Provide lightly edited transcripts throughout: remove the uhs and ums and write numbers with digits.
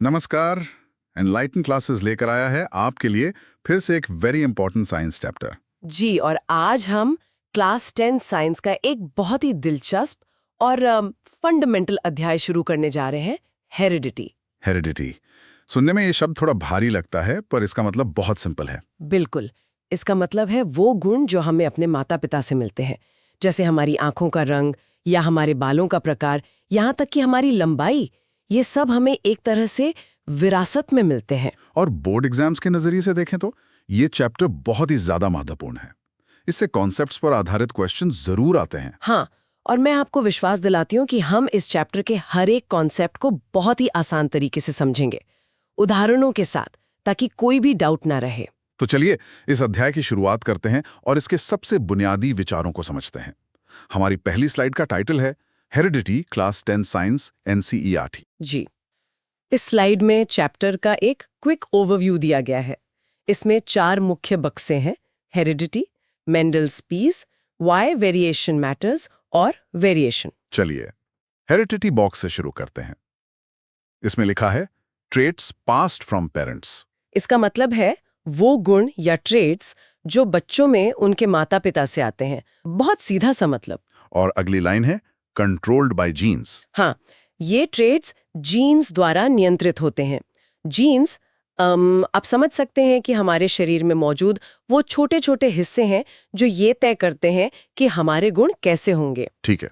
नमस्कार। Enlighten classes लेकर आया है आपके लिए फिर से एक वेरी इंपॉर्टेंट साइंस चैप्टर। जी, और आज हम क्लास 10 साइंस का एक बहुत ही दिलचस्प और फंडामेंटल अध्याय शुरू करने जा रहे हैं, हेरिडिटी। हेरिडिटी सुनने में ये शब्द थोड़ा भारी लगता है, पर इसका मतलब बहुत सिंपल है। बिल्कुल, इसका मतलब है वो गुण जो हमें अपने माता पिता से मिलते हैं, जैसे हमारी आंखों का रंग या हमारे बालों का प्रकार, यहाँ तक कि हमारी लंबाई, ये सब हमें एक तरह से विरासत में मिलते हैं। और बोर्ड एग्जाम्स के नजरिए से देखें तो ये चैप्टर बहुत ही ज्यादा महत्वपूर्ण है। इससे कॉन्सेप्ट्स पर आधारित क्वेश्चन जरूर आते हैं। हाँ, और मैं आपको विश्वास दिलाती हूँ कि हम इस चैप्टर के हर एक कॉन्सेप्ट को बहुत ही आसान तरीके से समझेंगे, उदाहरणों के साथ, ताकि कोई भी डाउट ना रहे। तो चलिए इस अध्याय की शुरुआत करते हैं और इसके सबसे बुनियादी विचारों को समझते हैं। हमारी पहली स्लाइड का टाइटल है हेरिडिटी क्लास 10 साइंस NCERT। जी, इस स्लाइड में चैप्टर का एक क्विक ओवरव्यू दिया गया है। इसमें 4 मुख्य बक्से हैं: heredity, Mendel's peas, why variation matters और वेरिएशन। चलिए हेरिडिटी बॉक्स से शुरू करते हैं। इसमें लिखा है ट्रेट्स पास्ड फ्रॉम पेरेंट्स। इसका मतलब है वो गुण या ट्रेट्स जो बच्चों में उनके माता पिता से आते हैं। बहुत सीधा सा मतलब। और अगली लाइन है कंट्रोल्ड बाय जीन्स। हाँ, ये ट्रेट्स जीन्स द्वारा नियंत्रित होते हैं। जीन्स, आप समझ सकते हैं कि हमारे शरीर में मौजूद वो छोटे छोटे हिस्से हैं जो ये तय करते हैं कि हमारे गुण कैसे होंगे। ठीक है,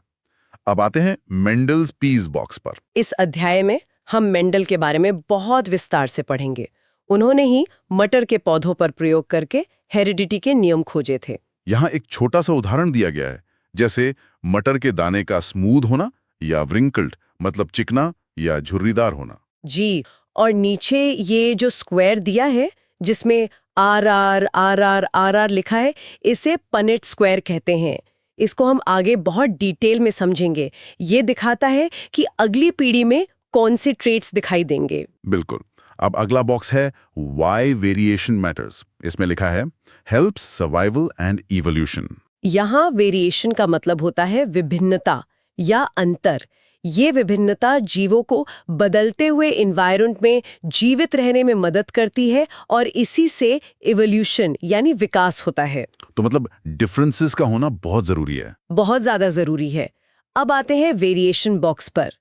अब आते हैं मेंडल्स पीस बॉक्स पर। इस अध्याय में हम मेंडल के बारे में बहुत विस्तार से पढ़ेंगे। उन्होंने ही मटर के पौधों पर प्रयोग करके हेरिडिटी के नियम खोजे थे। यहाँ एक छोटा सा उदाहरण दिया गया है, जैसे मटर के दाने का स्मूथ होना या व्रिंकल्ड मतलब चिकना या झुर्रीदार होना। जी, और नीचे ये जो स्क्वायर दिया है जिसमें RR लिखा है, इसे पनेट स्क्वायर कहते हैं। इसको हम आगे बहुत डिटेल में समझेंगे। ये दिखाता है कि अगली पीढ़ी में कौन से ट्रेट्स दिखाई देंगे। बिल्कुल। अब अगला बॉक्स है व्हाई वेरिएशन मैटर्स। इसमें लिखा है हेल्प्स सर्वाइवल एंड इवोल्यूशन। यहाँ वेरिएशन का मतलब होता है विभिन्नता या अंतर। ये विभिन्नता जीवों को बदलते हुए एनवायरनमेंट में जीवित रहने में मदद करती है और इसी से इवोल्यूशन यानी विकास होता है। तो मतलब डिफरेंसेस का होना बहुत जरूरी है। बहुत ज्यादा जरूरी है। अब आते हैं वेरिएशन बॉक्स पर।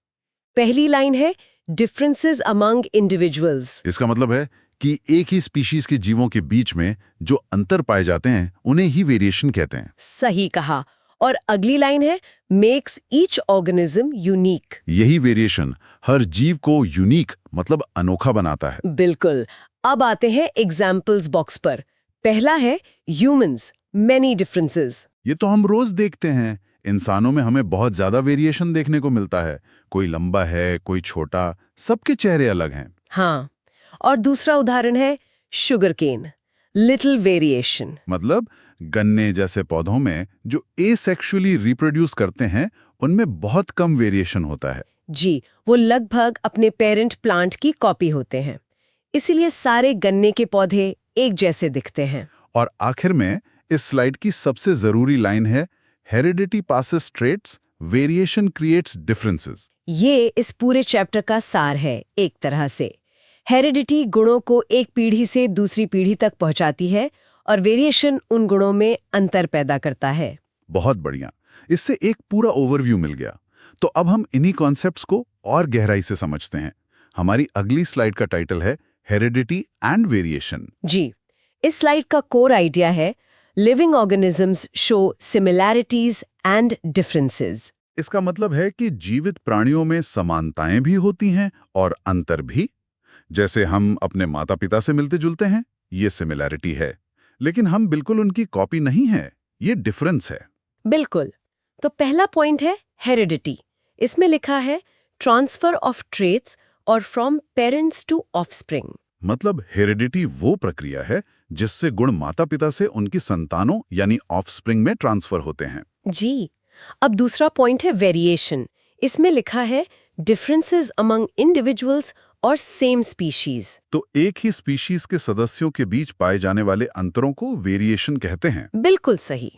पहली लाइन है डिफरेंसेस अमंग इंडिविजुअल्स। इसका मतलब है कि एक ही स्पीशीज के जीवों के बीच में जो अंतर पाए जाते हैं उन्हें ही वेरिएशन कहते हैं। सही कहा। और अगली लाइन है मेक्स ईच ऑर्गेनिज्म यूनिक। यही वेरिएशन हर जीव को यूनिक मतलब अनोखा बनाता है। बिल्कुल। अब आते हैं एग्जाम्पल्स बॉक्स पर। पहला है ह्यूमंस, मेनी डिफरेंसेस। ये तो हम रोज देखते हैं। इंसानों में हमें बहुत ज्यादा वेरिएशन देखने को मिलता है। कोई लंबा है, कोई छोटा, सबके चेहरे अलग हैं। हाँ, और दूसरा उदाहरण है शुगर केन, लिटिल वेरिएशन। मतलब गन्ने जैसे पौधों में जो एसेक्सुअली रिप्रोड्यूस करते हैं उनमें बहुत कम वेरिएशन होता है। जी, वो लगभग अपने पेरेंट प्लांट की कॉपी होते हैं, इसीलिए सारे गन्ने के पौधे एक जैसे दिखते हैं। और आखिर में इस स्लाइड की सबसे जरूरी लाइन है heredity passes traits, variation creates differences. ये इस पूरे चैप्टर का सार है एक तरह से। हेरिडिटी गुणों को एक पीढ़ी से दूसरी पीढ़ी तक पहुंचाती है और वेरिएशन उन गुणों में अंतर पैदा करता है। बहुत बढ़िया, इससे एक पूरा ओवरव्यू मिल गया। तो अब हम इन्हीं कॉन्सेप्ट्स को और गहराई से समझते हैं। हमारी अगली स्लाइड का टाइटल है हेरिडिटी एंड वेरिएशन। जी, इस स्लाइड का कोर आइडिया है living organisms show similarities and differences. इसका मतलब है कि जीवित प्राणियों में समानताएं भी होती हैं और अंतर भी। जैसे हम अपने माता पिता से मिलते जुलते हैं, ये सिमिलैरिटी है, लेकिन हम बिल्कुल उनकी कॉपी नहीं है, ये डिफरेंस है। बिल्कुल। तो पहला पॉइंट है हेरिडिटी। इसमें लिखा है ट्रांसफर ऑफ ट्रेट्स और फ्रॉम पेरेंट्स टू ऑफस्प्रिंग। मतलब हेरिडिटी वो प्रक्रिया है जिससे गुण माता पिता से उनकी संतानों यानी ऑफस्प्रिंग में ट्रांसफर होते हैं। जी, अब दूसरा पॉइंट है वेरिएशन। इसमें लिखा है डिफरेंसेस अमंग इंडिविजुअल्स और सेम स्पीशीज। तो एक ही स्पीशीज के सदस्यों के बीच पाए जाने वाले अंतरों को वेरिएशन कहते हैं। बिल्कुल सही।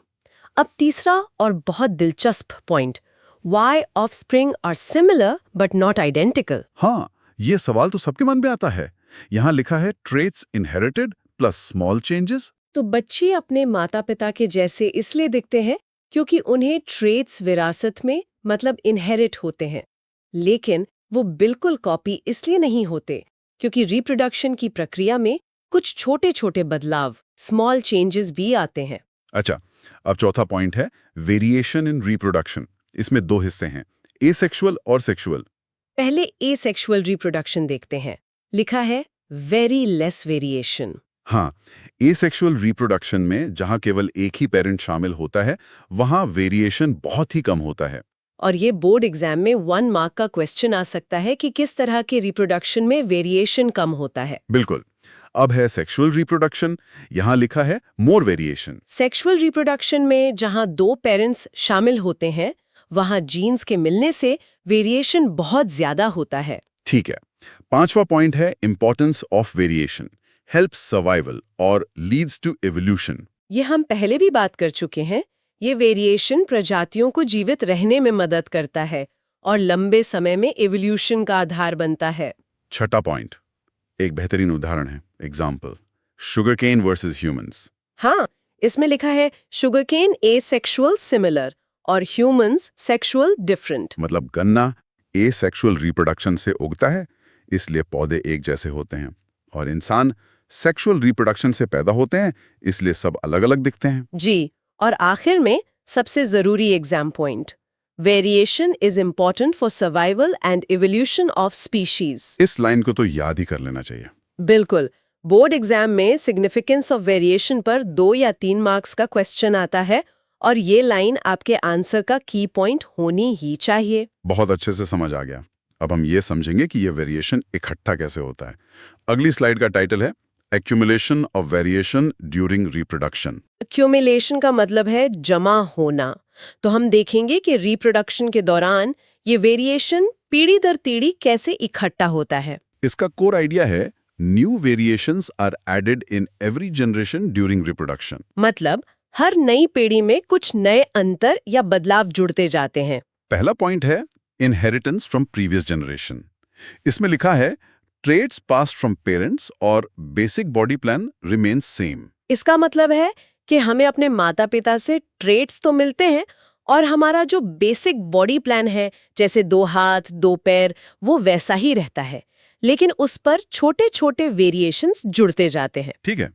अब तीसरा और बहुत दिलचस्प point, why offspring are similar but not identical. हाँ, ये सवाल तो सबके मन में आता है। यहाँ लिखा है traits inherited plus small changes. तो बच्चे अपने माता पिता के जैसे इसलिए दिखते हैं क्योंकि उन्हें ट्रेट्स विरासत में मतलब इनहेरिट होते हैं, लेकिन वो बिल्कुल कॉपी इसलिए नहीं होते क्योंकि रिप्रोडक्शन की प्रक्रिया में कुछ छोटे छोटे बदलाव, स्मॉल चेंजेस भी आते हैं। अच्छा, अब चौथा पॉइंट है वेरिएशन इन रिप्रोडक्शन। इसमें दो हिस्से हैं, एसेक्सुअल और सेक्सुअल। पहले एसेक्सुअल रिप्रोडक्शन देखते हैं। लिखा है वेरी लेस वेरिएशन। हाँ, एसेक्सुअल रिप्रोडक्शन में जहां केवल एक ही पेरेंट शामिल होता है, वहां वेरिएशन बहुत ही कम होता है। और ये बोर्ड एग्जाम में 1 मार्क का क्वेश्चन आ सकता है कि किस तरह के रिप्रोडक्शन में वेरिएशन कम होता है। बिल्कुल। अब है सेक्सुअल रिप्रोडक्शन। यहां लिखा है मोर वेरिएशन। सेक्सुअल रिप्रोडक्शन में जहां 2 पेरेंट्स शामिल होते हैं, वहां जीन्स के मिलने से वेरिएशन बहुत ज्यादा होता है। ठीक है। पांचवा पॉइंट है importance of variation, helps survival और लीड्स टू एवोल्यूशन। ये हम पहले भी बात कर चुके हैं। ये वेरिएशन प्रजातियों को जीवित रहने में मदद करता है और लंबे समय में एवोल्यूशन का आधार बनता है। छठा पॉइंट एक बेहतरीन उदाहरण है, एग्जाम्पल शुगरकेन वर्सेस ह्यूमंस। हाँ, इसमें लिखा है शुगरकेन एसेक्सुअल सिमिलर और ह्यूमंस सेक्सुअल डिफरेंट। मतलब गन्ना एसेक्सुअल रिप्रोडक्शन से उगता है, इसलिए पौधे एक जैसे होते हैं, और इंसान सेक्सुअल रिप्रोडक्शन से पैदा होते हैं, इसलिए सब अलग-अलग दिखते हैं। जी, और आखिर में सबसे जरूरी exam point, variation is important for survival and evolution of species. इस लाइन को तो याद ही कर लेना चाहिए। बिल्कुल, बोर्ड एग्जाम में सिग्निफिकेंस ऑफ वेरिएशन पर 2 या 3 मार्क्स का क्वेश्चन आता है और ये लाइन आपके आंसर का की पॉइंट होनी ही चाहिए। बहुत अच्छे से समझ आ गया। अब हम ये समझेंगे कि ये वेरिएशन इकट्ठा कैसे होता है। अगली स्लाइड का टाइटल है accumulation of variation during reproduction. Accumulation का मतलब है जमा होना। तो हम देखेंगे कि रिप्रोडक्शन के दौरान ये वेरिएशन पीढ़ी दर पीढ़ी कैसे इकट्ठा होता है। इसका कोर आइडिया है new variations are added in every generation during reproduction. मतलब हर नई पीढ़ी में कुछ नए अंतर या बदलाव जुड़ते जाते हैं। पहला पॉइंट है इनहेरिटेंस फ्रॉम प्रीवियस जनरेशन। इसमें लिखा है ट्रेट्स पास्ड फ्रॉम पेरेंट्स और basic body plan remains same. इसका मतलब है कि हमें अपने माता पिता से ट्रेट्स तो मिलते हैं और हमारा जो बेसिक बॉडी प्लान है, जैसे 2 हाथ 2 पैर, वो वैसा ही रहता है, लेकिन उस पर छोटे छोटे वेरिएशंस जुड़ते जाते हैं। ठीक है।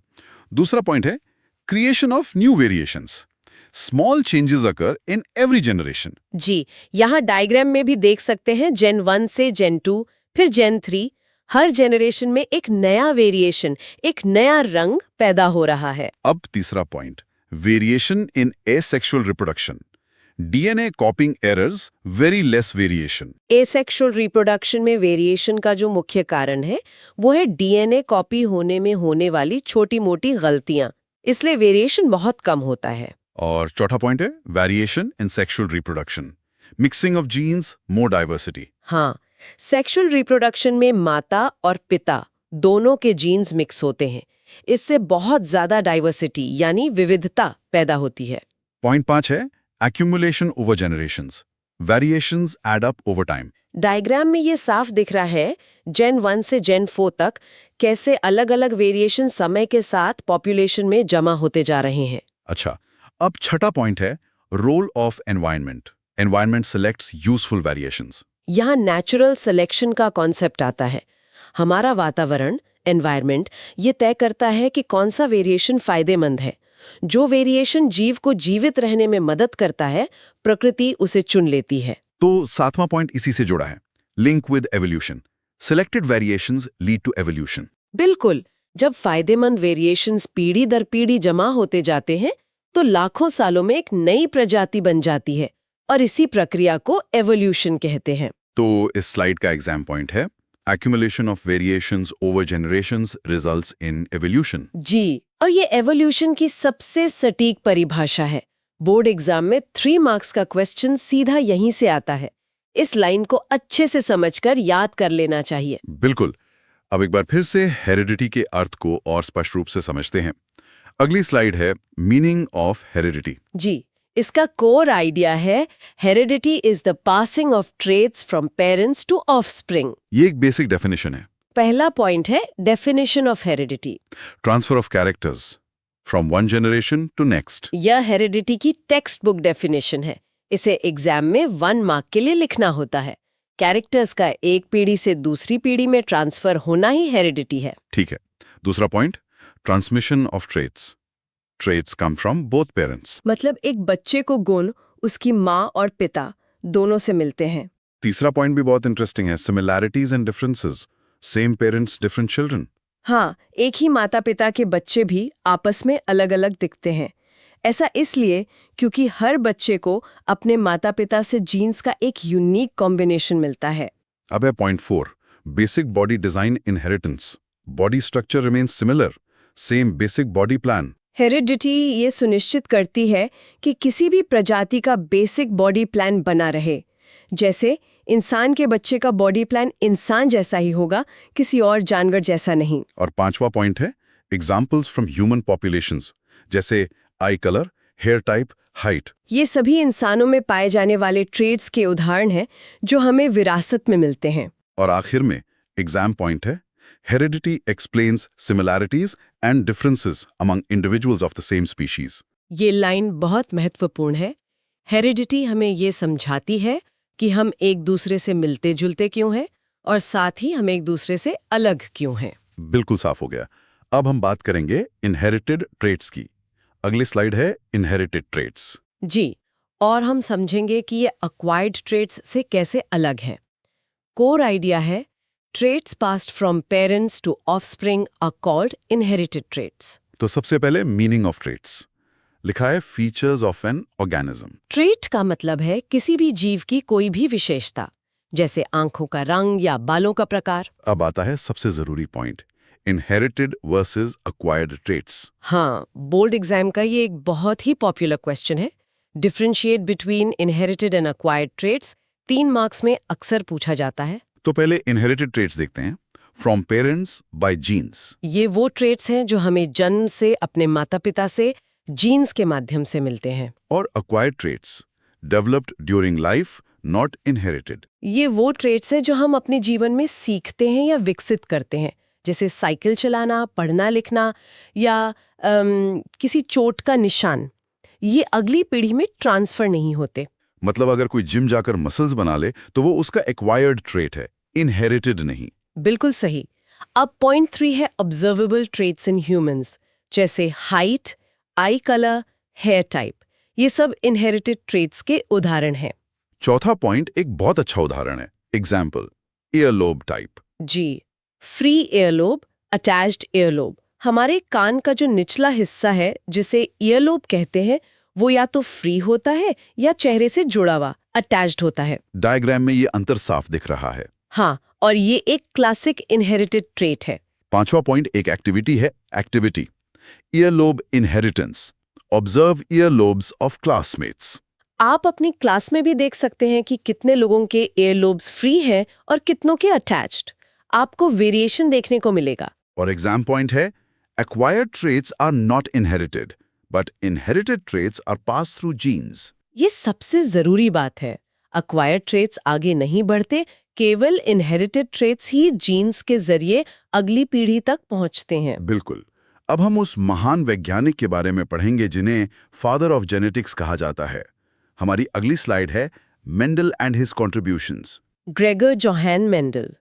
दूसरा पॉइंट है creation of new variations. Small changes occur in every generation. जी, यहाँ डायग्राम में भी देख सकते हैं जेन 1 से जेन 2, फिर जेन 3। हर जनरेशन में एक नया वेरिएशन, एक नया रंग पैदा हो रहा है। अब तीसरा point variation in asexual reproduction. DNA कॉपिंग errors, very less variation. Asexual reproduction में वेरिएशन का जो मुख्य कारण है वो है डीएनए कॉपी होने में होने वाली छोटी मोटी गलतियां, इसलिए वेरिएशन बहुत कम होता है। और चौथा पॉइंट है variation in sexual reproduction, mixing of genes, more diversity. हाँ, सेक्सुअल रिप्रोडक्शन में माता और पिता दोनों के जीन्स मिक्स होते हैं, इससे बहुत ज्यादा डाइवर्सिटी यानी विविधता पैदा होती है। पॉइंट 5 है accumulation over generations, variations add up over time। Diagram में ये साफ दिख रहा है जेन 1 से जेन 4 तक कैसे अलग-अलग वेरिएशन समय के साथ पॉपुलेशन में जमा होते जा रहे हैं। अच्छा, अब छठा पॉइंट है role of environment. Environment selects useful variations. यहाँ नेचुरल सिलेक्शन का कॉन्सेप्ट आता है। हमारा वातावरण, एनवायरनमेंट, ये तय करता है कि कौन सा वेरिएशन फायदेमंद है। जो वेरिएशन जीव को जीवित रहने में मदद करता है, प्रकृति उसे चुन लेती है। तो सातवां पॉइंट इसी से जुड़ा है, link with evolution. Selected variations lead to evolution. बिल्कुल, जब फायदेमंद वेरिएशंस पीढ़ी दर पीढ़ी जमा होते जाते हैं तो लाखों सालों में एक नई प्रजाति बन जाती है और इसी प्रक्रिया को एवोल्यूशन कहते हैं। तो इस स्लाइड का एग्जाम पॉइंट है accumulation of variations over generations results in evolution। जी, और ये एवोल्यूशन की सबसे सटीक परिभाषा है। बोर्ड एग्जाम में 3 मार्क्स का क्वेश्चन सीधा यहीं से आता है। इस लाइन को अच्छे से समझकर याद कर लेना चाहिए। बिल्कुल। अब एक बार फिर से हेरिडिटी के अर्थ को और स्पष्ट रूप से समझते हैं। अगली स्लाइड है मीनिंग ऑफ हेरिडिटी। जी, इसका कोर आइडिया है heredity is the passing of traits from parents to offspring. ये एक बेसिक डेफिनेशन है। पहला पॉइंट है definition of heredity. Transfer of characters from one generation to next. यह हेरिडिटी की टेक्स्ट बुक डेफिनेशन है। इसे एग्जाम में 1 मार्क के लिए लिखना होता है। कैरेक्टर्स का एक पीढ़ी से दूसरी पीढ़ी में ट्रांसफर होना ही हेरिडिटी है। ठीक है। दूसरा point, transmission of traits. Traits come from both parents. मतलब एक बच्चे को गुण उसकी माँ और पिता दोनों से मिलते हैं। तीसरा पॉइंट भी बहुत इंटरेस्टिंग है, similarities and differences. Same parents different children. हाँ, एक ही माता पिता के बच्चे भी आपस में अलग अलग दिखते हैं। ऐसा इसलिए क्योंकि हर बच्चे को अपने माता पिता से जीन्स का एक यूनिक कॉम्बिनेशन मिलता है। अब है point 4, basic body design inheritance. Body structure remains similar, same basic body plan. Heredity ये सुनिश्चित करती है कि किसी भी प्रजाति का बेसिक बॉडी प्लान बना रहे। जैसे इंसान के बच्चे का बॉडी प्लान इंसान जैसा ही होगा, किसी और जानवर जैसा नहीं। और पांचवा पॉइंट है एग्जाम्पल्स फ्रॉम ह्यूमन पॉपुलेशंस, जैसे eye colour, hair type, height. ये सभी इंसानों में पाए जाने वाले ट्रेट्स के उदाहरण हैं जो हमें विरासत में मिलते हैं। और आखिर में एग्जाम पॉइंट है heredity explains similarities and differences among individuals of the same species. ये लाइन बहुत महत्वपूर्ण है। हेरिडिटी हमें ये समझाती है कि हम एक दूसरे से मिलते जुलते क्यों हैं और साथ ही हम एक दूसरे से अलग क्यों हैं। बिल्कुल साफ हो गया। अब हम बात करेंगे इनहेरिटेड ट्रेट्स की। अगली स्लाइड है इनहेरिटेड ट्रेट्स। जी, और हम समझेंगे कि ये अक्वायर्ड ट्रेट्स से कैसे अलग हैं। कोर आइडिया है traits passed from parents to offspring are called inherited traits. तो सबसे पहले मीनिंग ऑफ ट्रेट्स लिखा है, features of an organism. Trait का मतलब है किसी भी जीव की कोई भी विशेषता, जैसे आंखों का रंग या बालों का प्रकार। अब आता है सबसे जरूरी point, inherited versus acquired traits. हाँ, बोर्ड एग्जाम का ये एक बहुत ही पॉपुलर क्वेश्चन है। Differentiate between inherited and acquired traits 3 marks में अक्सर पूछा जाता है। तो पहले इनहेरिटेड ट्रेट्स देखते हैं। From parents by genes. ये वो ट्रेट्स हैं जो हमें जन्म से अपने माता पिता से जीन्स के माध्यम से मिलते हैं। और acquired traits developed during life, not inherited. ये वो ट्रेट्स हैं जो हम अपने जीवन में सीखते हैं या विकसित करते हैं, जैसे साइकिल चलाना, पढ़ना लिखना या किसी चोट का निशान। ये अगली पीढ़ी में ट्रांसफर नहीं होते। मतलब अगर कोई जिम जाकर मसल्स बना ले तो वो उसका एक्वायर्ड ट्रेट है, इनहेरिटेड नहीं। बिल्कुल सही। अब पॉइंट 3 है ऑब्जर्वेबल ट्रेट्स इन ह्यूमंस, जैसे height, eye colour, hair type. ये सब इनहेरिटेड ट्रेट्स के उदाहरण हैं। चौथा पॉइंट एक बहुत अच्छा उदाहरण है, एग्जाम्पल ईयरलोब टाइप। जी, फ्री ईयरलोब, अटैच्ड ईयरलोब। हमारे कान का जो निचला हिस्सा है जिसे ईयरलोब कहते हैं, वो या तो फ्री होता है या चेहरे से जुड़ा हुआ अटैच्ड होता है। डायग्राम में ये अंतर साफ दिख रहा है। हाँ, और ये एक क्लासिक इनहेरिटेड ट्रेट है। पांचवा पॉइंट एक एक्टिविटी है, activity earlobe inheritance. Observe earlobes of classmates. आप अपनी क्लास में भी देख सकते हैं कि कितने लोगों के ईयरलोब्स फ्री हैं और कितनों के अटैच्ड। आपको वेरिएशन देखने को मिलेगा। और एग्जाम पॉइंट है acquired traits are not inherited but inherited traits are pass through genes. ये सबसे जरूरी बात है। अक्वायर्ड ट्रेट्स आगे नहीं बढ़ते, केवल इनहेरिटेड ट्रेट्स ही जीन्स के जरिए अगली पीढ़ी तक पहुंचते हैं। बिल्कुल। अब हम उस महान वैज्ञानिक के बारे में पढ़ेंगे जिन्हें फादर ऑफ जेनेटिक्स कहा जाता है। हमारी अगली स्लाइड है Mendel and his contributions. Gregor Johann Mendel.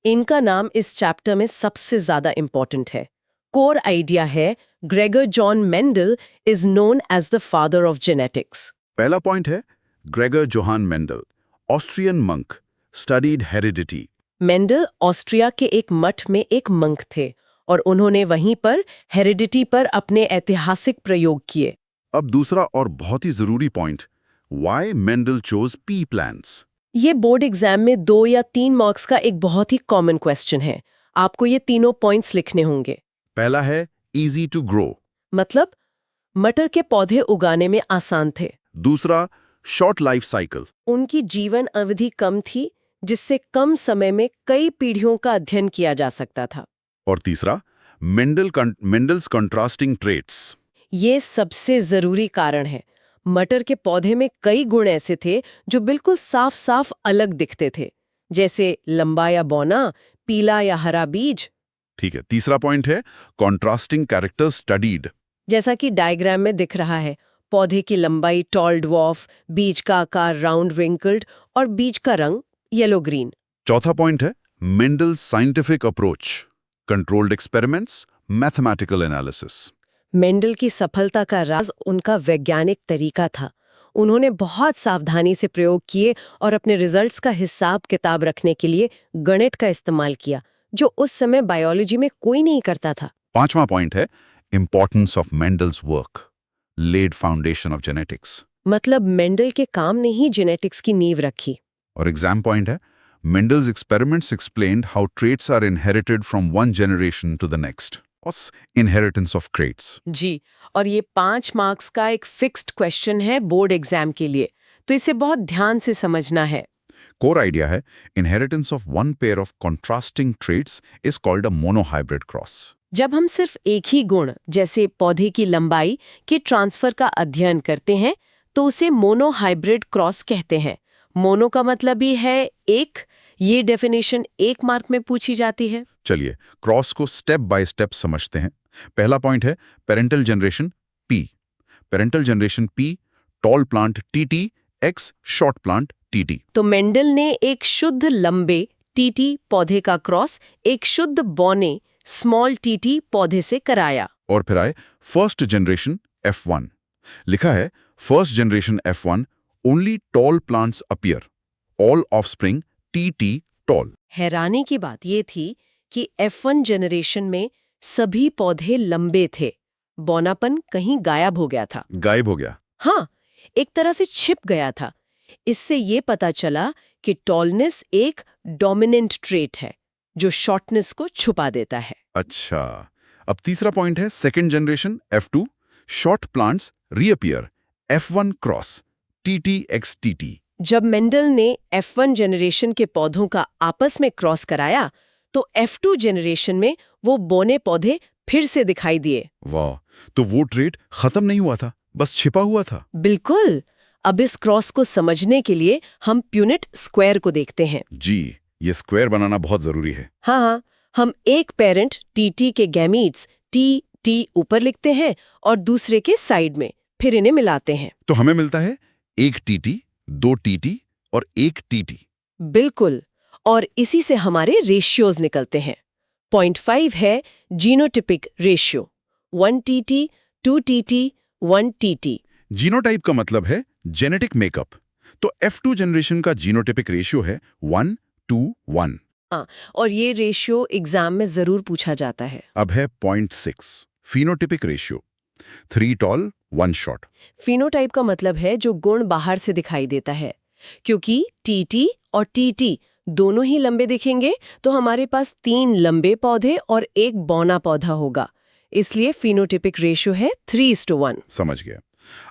इनका नाम इस चैप्टर में सबसे ज्यादा इंपॉर्टेंट है। कोर आइडिया है Gregor John Mendel is known as the father of genetics. पहला पॉइंट है Gregor Johann Mendel, Austrian monk, studied heredity. Mendel Austria के एक मठ में एक मंक थे और उन्होंने वहीं पर हेरिडिटी पर अपने ऐतिहासिक प्रयोग किए। अब दूसरा और बहुत ही जरूरी point, why Mendel chose P plants. ये बोर्ड एग्जाम में 2 या 3 मार्क्स का एक बहुत ही कॉमन क्वेश्चन है। आपको ये तीनों पॉइंट्स लिखने होंगे। पहला है इजी टू ग्रो, मतलब मटर के पौधे उगाने में आसान थे। दूसरा शॉर्ट लाइफ साइकिल, उनकी जीवन अवधि कम थी, जिससे कम समय में कई पीढ़ियों का अध्ययन किया जा सकता था। और तीसरा मेंडल्स कंट्रास्टिंग ट्रेट्स। ये सबसे जरूरी कारण है। मटर के पौधे में कई गुण ऐसे थे जो बिल्कुल साफ साफ अलग दिखते थे, जैसे लंबा या बौना, पीला या हरा बीज। ठीक है, तीसरा पॉइंट है कॉन्ट्रास्टिंग कैरेक्टर्स स्टडीड। जैसा कि डायग्राम में दिख रहा है, पौधे की लंबाई टॉल ड्वार्फ, बीज का आकार राउंड रिंकल्ड और बीज का रंग येलो ग्रीन। चौथा पॉइंट है Mendel's scientific approach, controlled experiments, mathematical analysis. Mendel की सफलता का राज उनका वैज्ञानिक तरीका था। उन्होंने बहुत सावधानी से प्रयोग किए और अपने रिजल्ट्स का हिसाब किताब रखने के लिए गणित का इस्तेमाल किया, जो उस समय बायोलॉजी में कोई नहीं करता था। पांचवा पॉइंट है importance of Mendel's work, laid foundation of genetics. मतलब मेंडल के काम ने ही जेनेटिक्स की नींव रखी। और एग्जाम पॉइंट है Mendel's experiments explained how traits are inherited from one generation to the next. Inheritance of traits. जी, और ये 5 मार्क्स का एक फिक्स्ड क्वेश्चन है बोर्ड एग्जाम के लिए, तो इसे बहुत ध्यान से समझना है। कोर आइडिया है inheritance of one pair of contrasting traits is called a monohybrid cross. जब हम सिर्फ एक ही गुण, जैसे पौधे की लंबाई के ट्रांसफर का अध्ययन करते हैं, तो उसे मोनोहाइब्रिड क्रॉस कहते हैं। मोनो का मतलब ही है एक। ये डेफिनेशन 1 मार्क में पूछी जाती है। चलिए क्रॉस को स्टेप बाय स्टेप समझते हैं। पहला पॉइंट है parental generation P. Parental generation P, tall plant TT x short plant TT. तो मेंडल ने एक शुद्ध लंबे टीटी पौधे का क्रॉस एक शुद्ध बौने स्मॉल टीटी पौधे से कराया। और फिर आए फर्स्ट जनरेशन F1। लिखा है first generation F1 only tall plants appear, all offspring TT tall. हैरानी की बात ये थी कि F1 जनरेशन में सभी पौधे लंबे थे। बौनापन कहीं गायब हो गया था। गायब हो गया? हाँ, एक तरह से छिप गया था। इससे ये पता चला कि टॉलनेस एक डोमिनेंट ट्रेट है जो शॉर्टनेस को छुपा देता है। अच्छा, अब तीसरा पॉइंट है second generation F2 short plants reappear, F1 cross TTXTT। जब मेंडल ने F1 जनरेशन के पौधों का आपस में क्रॉस कराया, तो F2 जनरेशन में वो बोने पौधे फिर से दिखाई दिए। वाह, तो वो ट्रेट खत्म नहीं हुआ था, बस छिपा हुआ था। बिल्कुल। अब इस क्रॉस को समझने के लिए हम प्यूनेट स्क्वायर को देखते हैं। जी, ये स्क्वायर बनाना बहुत जरूरी है। हाँ, हम एक पेरेंट टीटी के गैमीट्स टी ऊपर लिखते हैं और दूसरे के साइड में, फिर इन्हें मिलाते हैं। तो हमें मिलता है एक टीटी, 2 टीटी और 1 टीटी। बिल्कुल, और इसी से हमारे रेशियोज निकलते हैं। 0.5 है genotypic ratio, 1 TT, 2 TT, 1 TT. Genotype का मतलब है जेनेटिक मेकअप। तो F2 जनरेशन का जीनोटिपिक रेशियो है 1:1। हाँ, और ये रेशियो एग्जाम में जरूर पूछा जाता है। अब है 0.6 phenotypic ratio, 3 tall 1 short. Phenotype का मतलब है जो गुण बाहर से दिखाई देता है। क्योंकि टीटी और टीटी दोनों ही लंबे दिखेंगे, तो हमारे पास 3 लंबे पौधे और 1 बौना पौधा होगा। इसलिए फिनोटिपिक रेशियो है 3:1। समझ गया।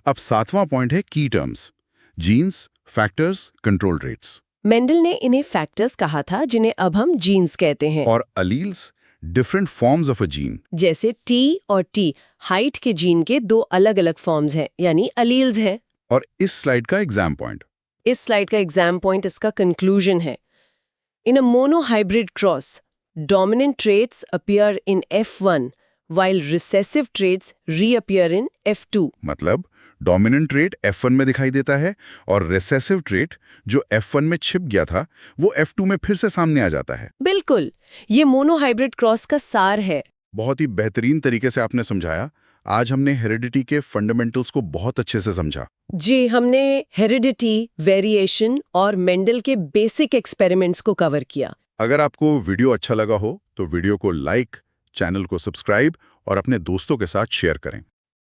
अब 7वां पॉइंट है key terms, genes, factors, control traits. मेंडल ने इन्हें फैक्टर्स कहा था, जिन्हें अब हम जीन्स कहते हैं। और alleles, different forms of a gene. जैसे टी और टी, हाइट के जीन के 2 अलग-अलग फॉर्म्स हैं, यानी अलील्स हैं। और इस स्लाइड का एग्जाम पॉइंट। इस स्लाइड का एग्जाम पॉइंट इसका कंक्लूजन है। In a monohybrid cross, dominant traits appear in F1 while recessive traits reappear in F2। मतलब डोमिनेंट ट्रेट F1 में दिखाई देता है और रिसेसिव ट्रेट जो F1 में छिप गया था वो F2 में फिर से सामने आ जाता है। बिल्कुल, ये मोनोहाइब्रिड क्रॉस का सार है। बहुत ही बेहतरीन तरीके से आपने समझाया। आज हमने हेरिडिटी के फंडामेंटल्स को बहुत अच्छे से समझा। जी, हमने हेरिडिटी, वेरिएशन और मेंडल के बेसिक एक्सपेरिमेंट्स को कवर किया। अगर आपको वीडियो अच्छा लगा हो तो वीडियो को लाइक, चैनल को सब्सक्राइब और अपने दोस्तों के साथ शेयर करें।